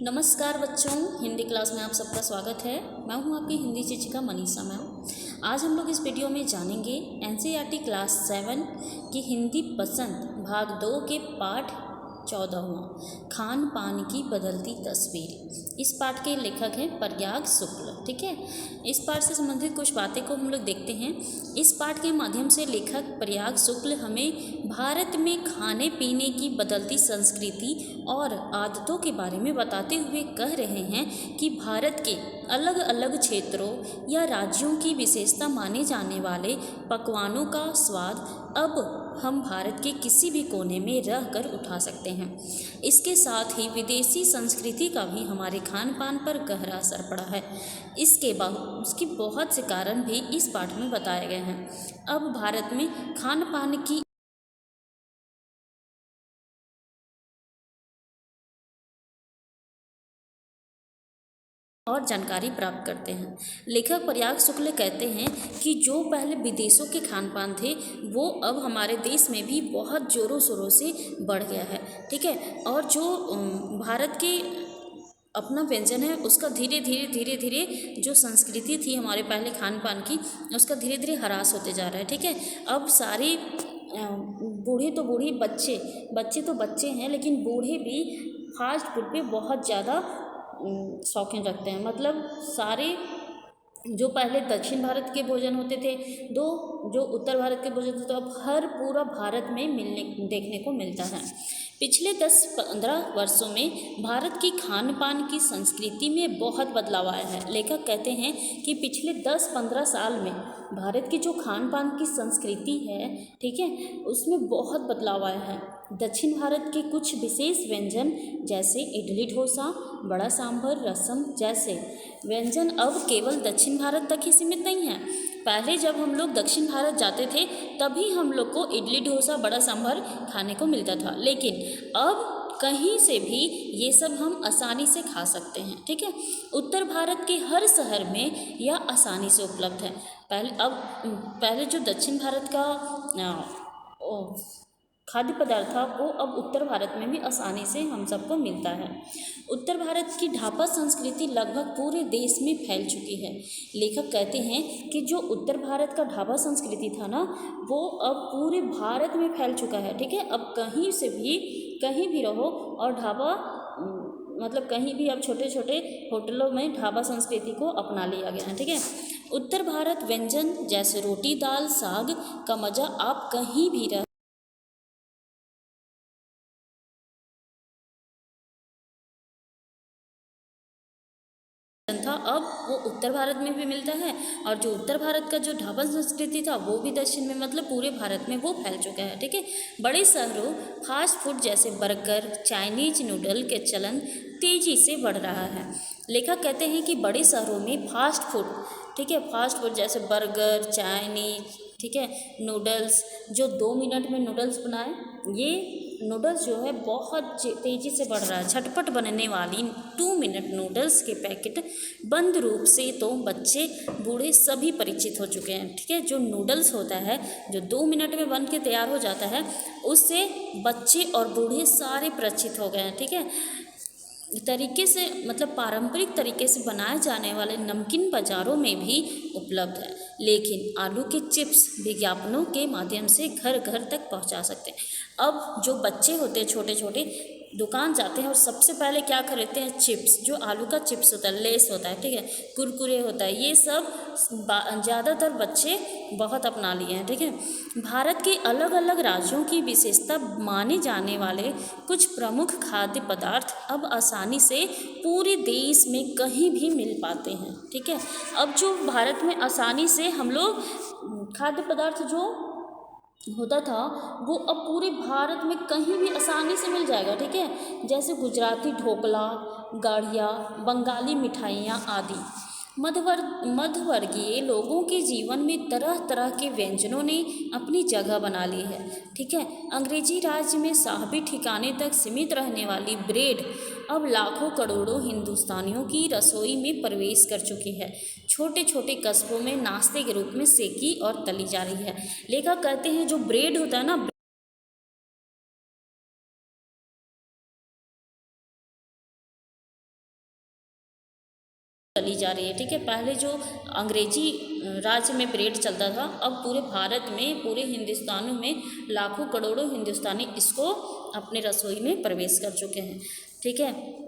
नमस्कार बच्चों, हिंदी क्लास में आप सबका स्वागत है। मैं हूं आपकी हिंदी शिक्षिका मनीषा मैम। आज हम लोग इस वीडियो में जानेंगे एनसीईआरटी क्लास 7 की हिंदी पसंद भाग 2 के पाठ 14वां खान पान की बदलती तस्वीर। इस पाठ के लेखक हैं प्रयाग शुक्ल। ठीक है, इस पाठ से संबंधित कुछ बातें को हम लोग देखते हैं। इस पाठ के माध्यम से लेखक प्रयाग शुक्ल हमें भारत में खाने पीने की बदलती संस्कृति और आदतों के बारे में बताते हुए कह रहे हैं कि भारत के अलग अलग क्षेत्रों या राज्यों की विशेषता माने जाने वाले पकवानों का स्वाद अब हम भारत के किसी भी कोने में रहकर उठा सकते हैं। इसके साथ ही विदेशी संस्कृति का भी हमारे खान पान पर गहरा असर पड़ा है। उसकी बहुत से कारण भी इस पाठ में बताए गए हैं। अब भारत में खान पान की और जानकारी प्राप्त करते हैं। लेखक प्रयाग शुक्ल कहते हैं कि जो पहले विदेशों के खान पान थे वो अब हमारे देश में भी बहुत ज़ोरों शोरों से बढ़ गया है। ठीक है, और जो भारत के अपना व्यंजन है उसका धीरे धीरे जो संस्कृति थी हमारे पहले खान पान की, उसका धीरे धीरे ह्रास होते जा रहा है। ठीक है, अब सारे बूढ़े तो बूढ़े, बच्चे तो बच्चे हैं, लेकिन बूढ़े भी फास्ट फूड पे बहुत ज़्यादा शौकीन रखते हैं। मतलब सारे जो पहले दक्षिण भारत के भोजन होते थे, जो उत्तर भारत के भोजन होते थे, अब हर पूरा भारत में देखने को मिलता है। पिछले 10-15 वर्षों में भारत की खान पान की संस्कृति में बहुत बदलाव आया है। लेखक कहते हैं कि पिछले 10-15 साल में भारत की जो खान पान की संस्कृति है, ठीक है, उसमें बहुत बदलाव आया है। दक्षिण भारत के कुछ विशेष व्यंजन जैसे इडली डोसा, बड़ा सांभर, रसम जैसे व्यंजन अब केवल दक्षिण भारत तक ही सीमित नहीं है। पहले जब हम लोग दक्षिण भारत जाते थे तभी हम लोग को इडली डोसा, बड़ा सांभर खाने को मिलता था, लेकिन अब कहीं से भी ये सब हम आसानी से खा सकते हैं। ठीक है, उत्तर भारत के हर शहर में यह आसानी से उपलब्ध है। पहले जो दक्षिण भारत का खाद्य पदार्थ था वो अब उत्तर भारत में भी आसानी से हम सबको मिलता है। उत्तर भारत की ढाबा संस्कृति लगभग पूरे देश में फैल चुकी है। लेखक कहते हैं कि जो उत्तर भारत का ढाबा संस्कृति था ना, वो अब पूरे भारत में फैल चुका है। ठीक है, अब कहीं भी रहो और ढाबा मतलब कहीं भी अब छोटे छोटे होटलों में ढाबा संस्कृति को अपना लिया गया है। ठीक है, उत्तर भारत व्यंजन जैसे रोटी, दाल, साग का मज़ा आप कहीं भी था, अब वो उत्तर भारत में भी मिलता है, और जो उत्तर भारत का जो ढाबा संस्कृति था वो भी दक्षिण में, मतलब पूरे भारत में वो फैल चुका है। ठीक है, बड़े शहरों फास्ट फूड जैसे बर्गर, चाइनीज नूडल के चलन तेज़ी से बढ़ रहा है। लेखक कहते हैं कि बड़े शहरों में फास्ट फूड, ठीक है, फास्ट फूड जैसे बर्गर, चाइनीज, ठीक है, नूडल्स, जो 2 मिनट में नूडल्स बनाए, ये नूडल्स जो है बहुत तेज़ी से बढ़ रहा है। झटपट बनने वाली 2 मिनट नूडल्स के पैकेट बंद रूप से तो बच्चे बूढ़े सभी परिचित हो चुके हैं। ठीक है, जो नूडल्स होता है जो 2 मिनट में बन के तैयार हो जाता है, उससे बच्चे और बूढ़े सारे परिचित हो गए हैं। ठीक है, तरीके से मतलब पारंपरिक तरीके से बनाए जाने वाले नमकीन बाज़ारों में भी उपलब्ध है, लेकिन आलू के चिप्स विज्ञापनों के माध्यम से घर घर तक पहुंचा सकते हैं। अब जो बच्चे होते हैं छोटे छोटे, दुकान जाते हैं और सबसे पहले क्या खरीदते हैं? चिप्स, जो आलू का चिप्स होता है, लेस होता है, ठीक है, कुरकुरे होता है, ये सब ज़्यादातर बच्चे बहुत अपना लिए हैं। ठीक है, भारत के अलग अलग राज्यों की विशेषता माने जाने वाले कुछ प्रमुख खाद्य पदार्थ अब आसानी से पूरे देश में कहीं भी मिल पाते हैं। ठीक है, अब जो भारत में आसानी से हम लोग खाद्य पदार्थ जो होता था वो अब पूरे भारत में कहीं भी आसानी से मिल जाएगा। ठीक है, जैसे गुजराती ढोकला, गाढ़िया, बंगाली मिठाइयाँ आदि। मध्यवर्गीय लोगों के जीवन में तरह तरह के व्यंजनों ने अपनी जगह बना ली है। ठीक है, अंग्रेजी राज्य में साहबी ठिकाने तक सीमित रहने वाली ब्रेड अब लाखों करोड़ों हिंदुस्तानियों की रसोई में प्रवेश कर चुकी है। छोटे छोटे कस्बों में नाश्ते के रूप में सेकी और तली जा रही है। लेखक कहते हैं जो ब्रेड होता है ना, चली जा रही है, ठीक है। पहले जो अंग्रेजी राज्य में ब्रेड चलता था, अब पूरे भारत में, पूरे हिंदुस्तान में लाखों करोड़ों हिंदुस्तानी इसको अपने रसोई में प्रवेश कर चुके हैं, ठीक है।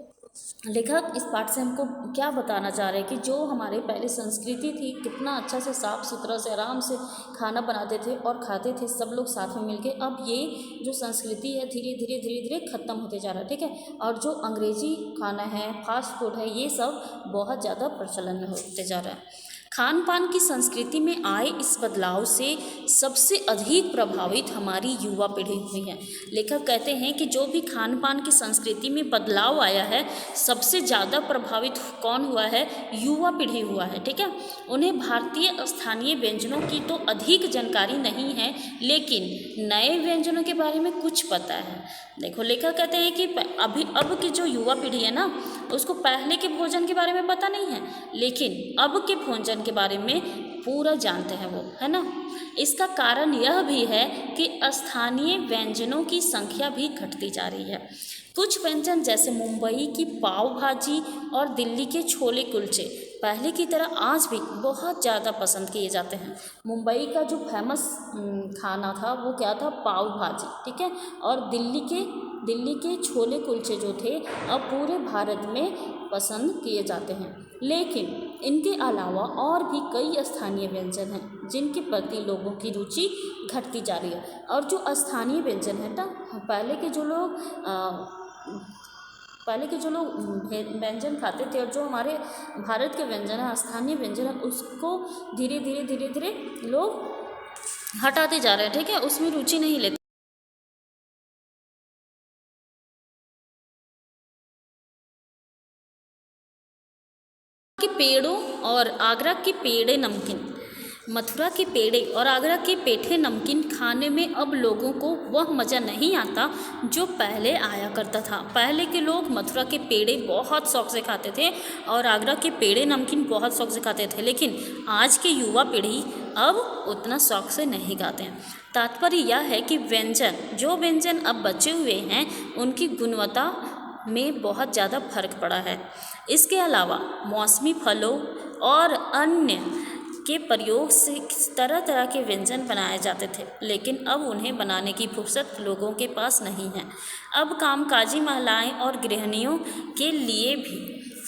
लेखक इस पाठ से हमको क्या बताना चाह रहे हैं कि जो हमारे पहले संस्कृति थी, कितना अच्छा से साफ़ सुथरा से आराम से खाना बनाते थे और खाते थे सब लोग साथ में मिलके। अब ये जो संस्कृति है धीरे धीरे धीरे धीरे ख़त्म होते जा रहा है, ठीक है। और जो अंग्रेजी खाना है, फास्ट फूड है, ये सब बहुत ज़्यादा प्रचलन में होते जा रहा है। खान पान की संस्कृति में आए इस बदलाव से सबसे अधिक प्रभावित हमारी युवा पीढ़ी हुई है। लेखक कहते हैं कि जो भी खान पान की संस्कृति में बदलाव आया है, सबसे ज़्यादा प्रभावित कौन हुआ है? युवा पीढ़ी हुआ है, ठीक है। उन्हें भारतीय स्थानीय व्यंजनों की तो अधिक जानकारी नहीं है, लेकिन नए व्यंजनों के बारे में कुछ पता है। देखो, लेखक कहते हैं कि अब की जो युवा पीढ़ी है ना, उसको पहले के भोजन के बारे में पता नहीं है, लेकिन अब के भोजन के बारे में पूरा जानते हैं वो, है ना। इसका कारण यह भी है कि स्थानीय व्यंजनों की संख्या भी घटती जा रही है। कुछ व्यंजन जैसे मुंबई की पाव भाजी और दिल्ली के छोले कुलचे पहले की तरह आज भी बहुत ज़्यादा पसंद किए जाते हैं। मुंबई का जो फेमस खाना था वो क्या था? पाव भाजी, ठीक है। और दिल्ली के छोले कुलचे जो थे अब पूरे भारत में पसंद किए जाते हैं। लेकिन इनके अलावा और भी कई स्थानीय व्यंजन हैं जिनके प्रति लोगों की रुचि घटती जा रही है। और जो स्थानीय व्यंजन है ना, पहले के जो लोग व्यंजन खाते थे और जो हमारे भारत के व्यंजन है, स्थानीय व्यंजन है, उसको धीरे धीरे लोग हटाते जा रहे हैं, ठीक है। उसमें रुचि नहीं लेते। के पेड़ों और आगरा के पेड़े नमकीन, मथुरा के पेड़े और आगरा के पेठे नमकीन खाने में अब लोगों को वह मज़ा नहीं आता जो पहले आया करता था। पहले के लोग मथुरा के पेड़े बहुत शौक़ से खाते थे और आगरा के पेड़े नमकीन बहुत शौक़ से खाते थे, लेकिन आज की युवा पीढ़ी अब उतना शौक़ से नहीं खाते हैं। तात्पर्य यह है कि जो व्यंजन अब बचे हुए हैं उनकी गुणवत्ता में बहुत ज़्यादा फर्क पड़ा है। इसके अलावा मौसमी फलों और अन्य के प्रयोग से तरह तरह के व्यंजन बनाए जाते थे, लेकिन अब उन्हें बनाने की फुर्सत लोगों के पास नहीं है। अब कामकाजी महिलाएं और गृहिणियों के लिए भी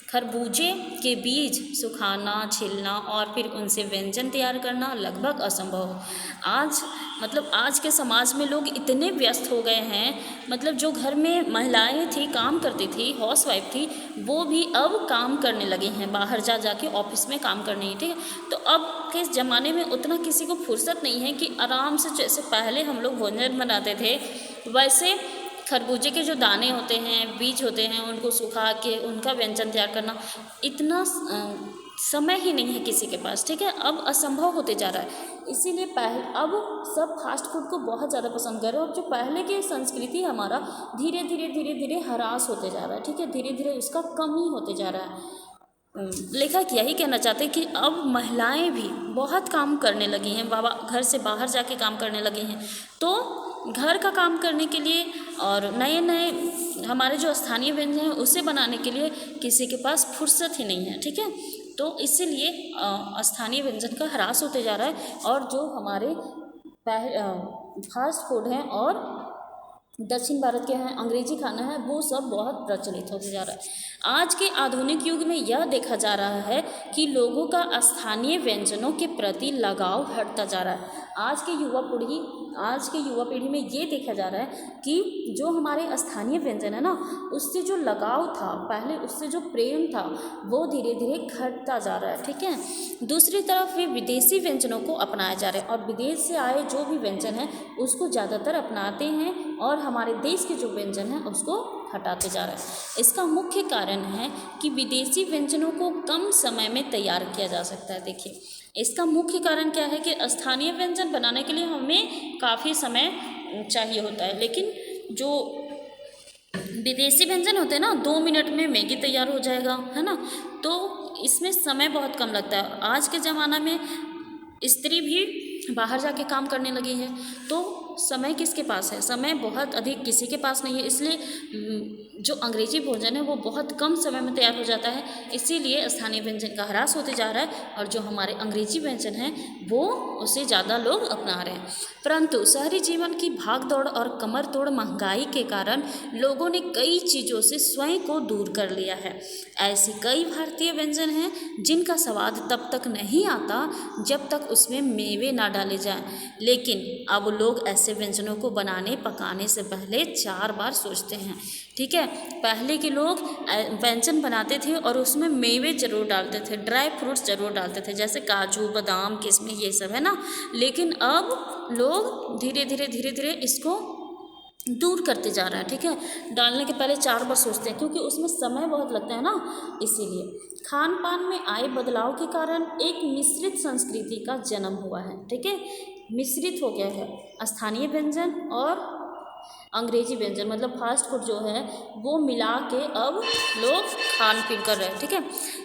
खरबूजे के बीज सुखाना, छीलना और फिर उनसे व्यंजन तैयार करना लगभग असंभव हो। आज के समाज में लोग इतने व्यस्त हो गए हैं, मतलब जो घर में महिलाएं थी, काम करती थी, हाउसवाइफ थी, वो भी अब काम करने लगे हैं, बाहर जाके ऑफिस में काम करने, ठीक है। तो अब के ज़माने में उतना किसी को फुर्सत नहीं है कि आराम से, जैसे पहले हम लोग भोजन बनाते थे, वैसे खरबूजे के जो दाने होते हैं, बीज होते हैं, उनको सुखा के उनका व्यंजन तैयार करना, इतना समय ही नहीं है किसी के पास, ठीक है। अब असंभव होते जा रहा है। इसीलिए अब सब फास्ट फूड को बहुत ज़्यादा पसंद कर रहे हैं और जो पहले की संस्कृति हमारा धीरे धीरे ह्रास होते जा रहा है, ठीक है। धीरे धीरे उसका कमी होते जा रहा है। लेखक यही कहना चाहते हैं कि अब महिलाएं भी बहुत काम करने लगी हैं, घर से बाहर जाके काम करने लगी हैं, तो घर का काम करने के लिए और नए हमारे जो स्थानीय व्यंजन हैं उसे बनाने के लिए किसी के पास फुर्सत ही नहीं है, ठीक है। तो इसीलिए स्थानीय व्यंजन का ह्रास होते जा रहा है और जो हमारे फास्ट फूड हैं और दक्षिण भारत के हैं, अंग्रेजी खाना है, वो सब बहुत प्रचलित होते जा रहा है। आज के आधुनिक युग में यह देखा जा रहा है कि लोगों का स्थानीय व्यंजनों के प्रति लगाव हटता जा रहा है। आज की युवा पीढ़ी में ये देखा जा रहा है कि जो हमारे स्थानीय व्यंजन है ना, उससे जो लगाव था पहले, उससे जो प्रेम था, वो धीरे धीरे घटता जा रहा है, ठीक है। दूसरी तरफ वे विदेशी व्यंजनों को अपनाया जा रहा है और विदेश से आए जो भी व्यंजन है उसको ज़्यादातर अपनाते हैं और हमारे देश के जो व्यंजन हैं उसको हटाते जा रहे हैं। इसका मुख्य कारण है कि विदेशी व्यंजनों को कम समय में तैयार किया जा सकता है। देखिए, इसका मुख्य कारण क्या है कि स्थानीय व्यंजन बनाने के लिए हमें काफ़ी समय चाहिए होता है, लेकिन जो विदेशी व्यंजन होते हैं ना, 2 मिनट में मैगी तैयार हो जाएगा, है ना। तो इसमें समय बहुत कम लगता है। आज के ज़माना में स्त्री भी बाहर जाके काम करने लगी है, तो समय किसके पास है, समय बहुत अधिक किसी के पास नहीं है, इसलिए जो अंग्रेजी भोजन है वो बहुत कम समय में तैयार हो जाता है, इसीलिए स्थानीय व्यंजन का ह्रास होते जा रहा है और जो हमारे अंग्रेजी व्यंजन हैं वो उसे ज़्यादा लोग अपना रहे हैं। परंतु शहरी जीवन की भाग दौड़ और कमर तोड़ महंगाई के कारण लोगों ने कई चीज़ों से स्वयं को दूर कर लिया है। ऐसी कई भारतीय व्यंजन हैं जिनका स्वाद तब तक नहीं आता जब तक उसमें मेवे ना डाले जाएं, लेकिन अब लोग ऐसे व्यंजनों को बनाने पकाने से पहले 4 बार सोचते हैं। ठीक है, पहले के लोग व्यंजन बनाते थे और उसमें मेवे ज़रूर डालते थे, ड्राई फ्रूट्स ज़रूर डालते थे, जैसे काजू बादाम किशमिश ये सब है ना, लेकिन अब लोग धीरे धीरे इसको दूर करते जा रहा है। ठीक है, डालने के पहले 4 बार सोचते हैं क्योंकि उसमें समय बहुत लगता है ना, इसीलिए खान पान में आए बदलाव के कारण एक मिश्रित संस्कृति का जन्म हुआ है। ठीक है, मिश्रित हो गया है स्थानीय व्यंजन और अंग्रेजी व्यंजन, मतलब फास्ट फूड जो है वो मिला के अब लोग खान पीन कर रहे हैं। ठीक है,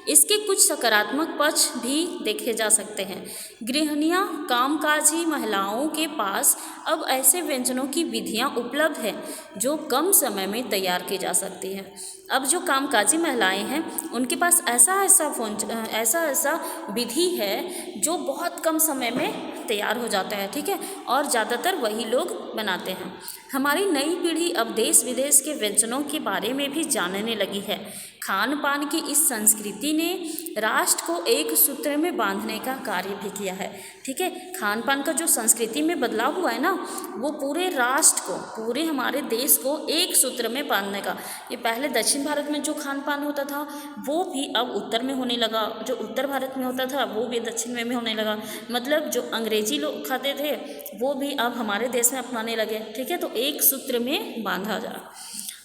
इसके कुछ सकारात्मक पक्ष भी देखे जा सकते हैं। गृहिणियाँ कामकाजी महिलाओं के पास अब ऐसे व्यंजनों की विधियाँ उपलब्ध हैं जो कम समय में तैयार की जा सकती हैं। अब जो कामकाजी महिलाएं हैं उनके पास ऐसा विधि है जो बहुत कम समय में तैयार हो जाता है। ठीक है, और ज़्यादातर वही लोग बनाते हैं। हमारी नई पीढ़ी अब देश विदेश के व्यंजनों के बारे में भी जानने लगी है। खान पान की इस संस्कृति ने राष्ट्र को एक सूत्र में बांधने का कार्य भी किया है। ठीक है, खान पान का जो संस्कृति में बदलाव हुआ है ना, वो पूरे राष्ट्र को, पूरे हमारे देश को एक सूत्र में बांधने का। ये पहले दक्षिण भारत में जो खान पान होता था वो भी अब उत्तर में होने लगा, जो उत्तर भारत में होता था वो भी दक्षिण में होने लगा, मतलब जो अंग्रेजी लोग खाते थे वो भी अब हमारे देश में अपनाने लगे। ठीक है, तो एक सूत्र में बांधा जा।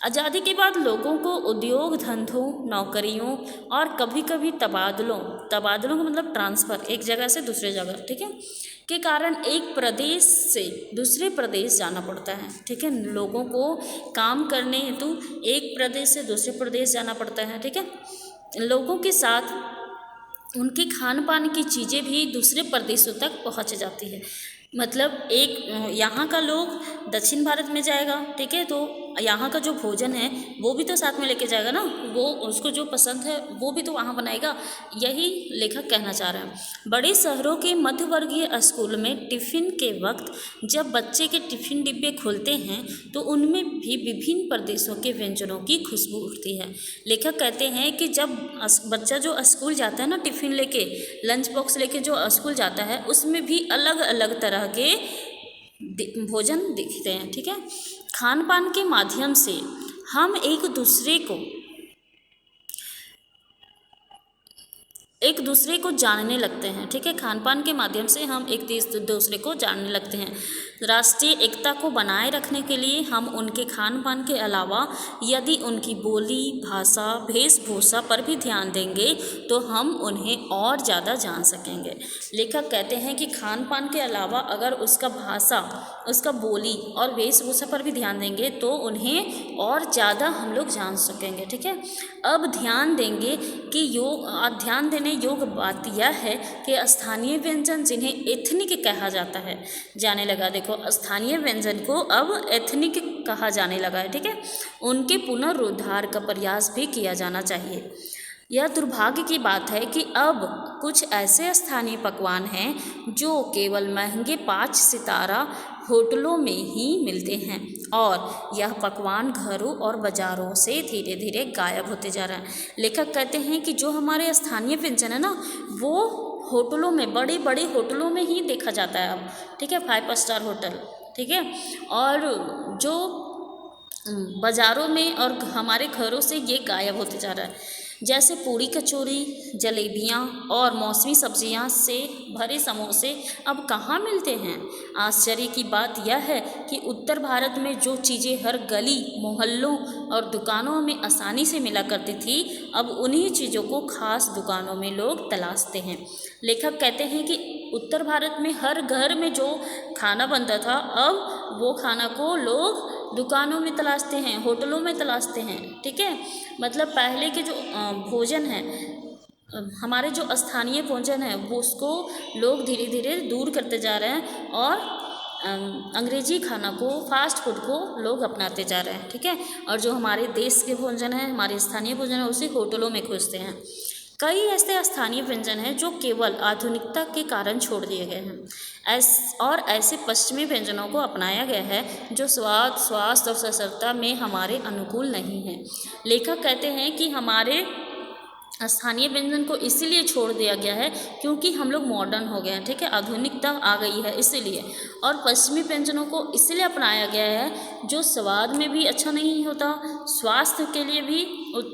आज़ादी के बाद लोगों को उद्योग धंधों, नौकरियों और कभी कभी तबादलों का मतलब ट्रांसफ़र, एक जगह से दूसरे जगह, ठीक है, के कारण एक प्रदेश से दूसरे प्रदेश जाना पड़ता है। ठीक है, लोगों को काम करने हेतु एक प्रदेश से दूसरे प्रदेश जाना पड़ता है। ठीक है, लोगों के साथ उनके खान पान की चीज़ें भी दूसरे प्रदेशों तक पहुंच जाती है। मतलब एक यहाँ का लोग दक्षिण भारत में जाएगा, ठीक है, तो यहाँ का जो भोजन है वो भी तो साथ में लेके जाएगा ना, वो उसको जो पसंद है वो भी तो वहाँ बनाएगा। यही लेखक कहना चाह रहा है। बड़े शहरों के मध्यवर्गीय स्कूल में टिफ़िन के वक्त जब बच्चे के टिफ़िन डिब्बे खुलते हैं तो उनमें भी विभिन्न प्रदेशों के व्यंजनों की खुशबू उठती है। लेखक कहते हैं कि जब बच्चा जो स्कूल जाता है ना, टिफ़िन लेके, लंच बॉक्स लेके जो स्कूल जाता है, उसमें भी अलग अलग तरह के भोजन दिखते हैं। ठीक है, खान पान के माध्यम से हम एक दूसरे को जानने लगते हैं। ठीक है, खान पान के माध्यम से हम एक दूसरे को जानने लगते हैं। राष्ट्रीय एकता को बनाए रखने के लिए हम उनके खान पान के अलावा यदि उनकी बोली, भाषा, वेशभूषा पर भी ध्यान देंगे तो हम उन्हें और ज़्यादा जान सकेंगे। लेखक कहते हैं कि खान पान के अलावा अगर उसका भाषा, उसका बोली और वेशभूषा पर भी ध्यान देंगे तो उन्हें और ज़्यादा हम लोग जान सकेंगे। ठीक है, अब ध्यान देने योग्य बात यह है कि स्थानीय व्यंजन जिन्हें एथनिक कहा जाता है जाने लगा। देखो, स्थानीय व्यंजन को अब एथनिक कहा जाने लगा है। ठीक है, उनके पुनरुद्धार का प्रयास भी किया जाना चाहिए। यह दुर्भाग्य की बात है कि अब कुछ ऐसे स्थानीय पकवान हैं जो केवल महंगे 5 सितारा होटलों में ही मिलते हैं और यह पकवान घरों और बाज़ारों से धीरे धीरे गायब होते जा रहा है। लेखक कहते हैं कि जो हमारे स्थानीय व्यंजन है ना, वो होटलों में, बड़े बड़े होटलों में ही देखा जाता है अब। ठीक है, 5 स्टार होटल, ठीक है, और जो बाज़ारों में और हमारे घरों से ये गायब होते जा रहा है। जैसे पूड़ी कचौरी, जलेबियाँ और मौसमी सब्जियाँ से भरे समोसे अब कहाँ मिलते हैं। आश्चर्य की बात यह है कि उत्तर भारत में जो चीज़ें हर गली मोहल्लों और दुकानों में आसानी से मिला करती थी, अब उन्हीं चीज़ों को खास दुकानों में लोग तलाशते हैं। लेखक कहते हैं कि उत्तर भारत में हर घर में जो खाना बनता था, अब वो खाना को लोग दुकानों में तलाशते हैं, होटलों में तलाशते हैं। ठीक है, मतलब पहले के जो भोजन है, हमारे जो स्थानीय भोजन है, वो उसको लोग धीरे धीरे दूर करते जा रहे हैं और अंग्रेजी खाना को, फास्ट फूड को लोग अपनाते जा रहे हैं, ठीक है। और जो हमारे देश के भोजन है, हमारे स्थानीय भोजन है, उसे होटलों में खोजते हैं। कई ऐसे स्थानीय व्यंजन हैं जो केवल आधुनिकता के कारण छोड़ दिए गए हैं। और ऐसे पश्चिमी व्यंजनों को अपनाया गया है जो स्वाद, स्वास्थ्य और सशक्तता में हमारे अनुकूल नहीं है। लेखक कहते हैं कि हमारे स्थानीय व्यंजन को इसीलिए छोड़ दिया गया है क्योंकि हम लोग मॉडर्न हो गए हैं, ठीक है, आधुनिकता आ गई है इसीलिए। और पश्चिमी व्यंजनों को इसलिए अपनाया गया है जो स्वाद में भी अच्छा नहीं होता, स्वास्थ्य के लिए भी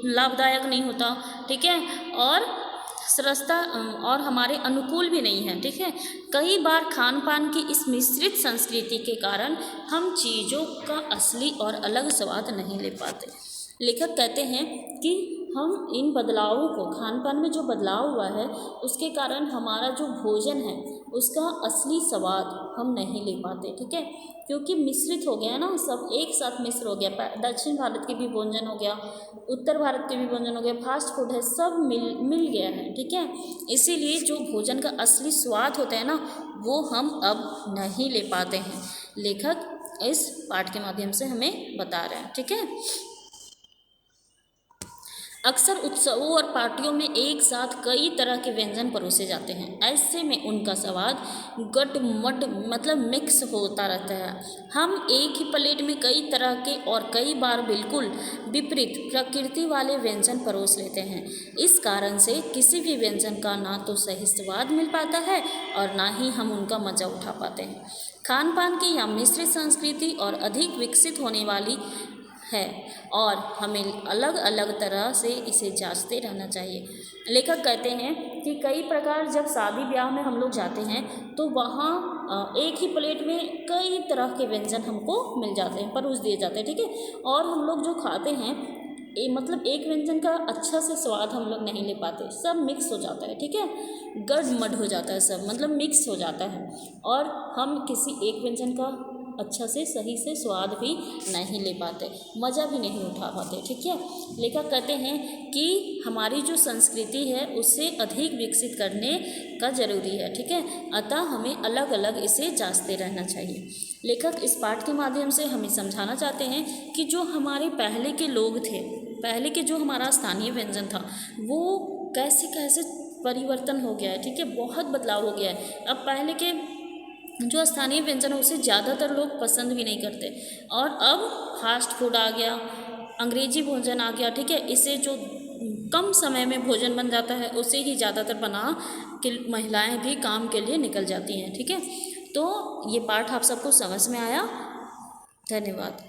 लाभदायक नहीं होता, ठीक है, और सस्ता और हमारे अनुकूल भी नहीं है, ठीक है। कई बार खान पान की इस मिश्रित संस्कृति के कारण हम चीज़ों का असली और अलग स्वाद नहीं ले पाते। लेखक कहते हैं कि हम इन बदलावों को, खान पान में जो बदलाव हुआ है उसके कारण हमारा जो भोजन है उसका असली स्वाद हम नहीं ले पाते, ठीक है, क्योंकि मिश्रित हो गया ना, सब एक साथ मिश्र हो गया। दक्षिण भारत के भी व्यंजन हो गया, उत्तर भारत के भी व्यंजन हो गया, फास्ट फूड है, सब मिल गया है, ठीक है। इसीलिए जो भोजन का असली स्वाद होता है ना, वो हम अब नहीं ले पाते हैं। लेखक इस पाठ के माध्यम से हमें बता रहे हैं, ठीक है। अक्सर उत्सवों और पार्टियों में एक साथ कई तरह के व्यंजन परोसे जाते हैं। ऐसे में उनका स्वाद गट-मट मतलब मिक्स होता रहता है। हम एक ही प्लेट में कई तरह के और कई बार बिल्कुल विपरीत प्रकृति वाले व्यंजन परोस लेते हैं। इस कारण से किसी भी व्यंजन का ना तो सही स्वाद मिल पाता है और ना ही हम उनका मज़ा उठा पाते हैं। खान पान की यह मिश्रित संस्कृति और अधिक विकसित होने वाली है और हमें अलग अलग तरह से इसे जांचते रहना चाहिए। लेखक कहते हैं कि कई प्रकार जब शादी ब्याह में हम लोग जाते हैं तो वहाँ एक ही प्लेट में कई तरह के व्यंजन हमको मिल जाते हैं, परोस दिए जाते हैं, ठीक है। और हम लोग जो खाते हैं मतलब एक व्यंजन का अच्छा से स्वाद हम लोग नहीं ले पाते, सब मिक्स हो जाता है, ठीक है, गड़मड़ हो जाता है, सब मतलब मिक्स हो जाता है और हम किसी एक व्यंजन का अच्छा से सही से स्वाद भी नहीं ले पाते, मज़ा भी नहीं उठा पाते, ठीक है। लेखक कहते हैं कि हमारी जो संस्कृति है उससे अधिक विकसित करने का ज़रूरी है, ठीक है, अतः हमें अलग अलग इसे जांचते रहना चाहिए। लेखक इस पाठ के माध्यम से हमें समझाना चाहते हैं कि जो हमारे पहले के लोग थे, पहले के जो हमारा स्थानीय व्यंजन था वो कैसे कैसे परिवर्तन हो गया है, ठीक है, बहुत बदलाव हो गया है। अब पहले के जो स्थानीय व्यंजन है उसे ज़्यादातर लोग पसंद भी नहीं करते और अब फास्ट फूड आ गया, अंग्रेजी भोजन आ गया, ठीक है, इससे जो कम समय में भोजन बन जाता है उसे ही ज़्यादातर बना के महिलाएं भी काम के लिए निकल जाती हैं, ठीक है। तो ये पाठ आप सबको समझ में आया। धन्यवाद।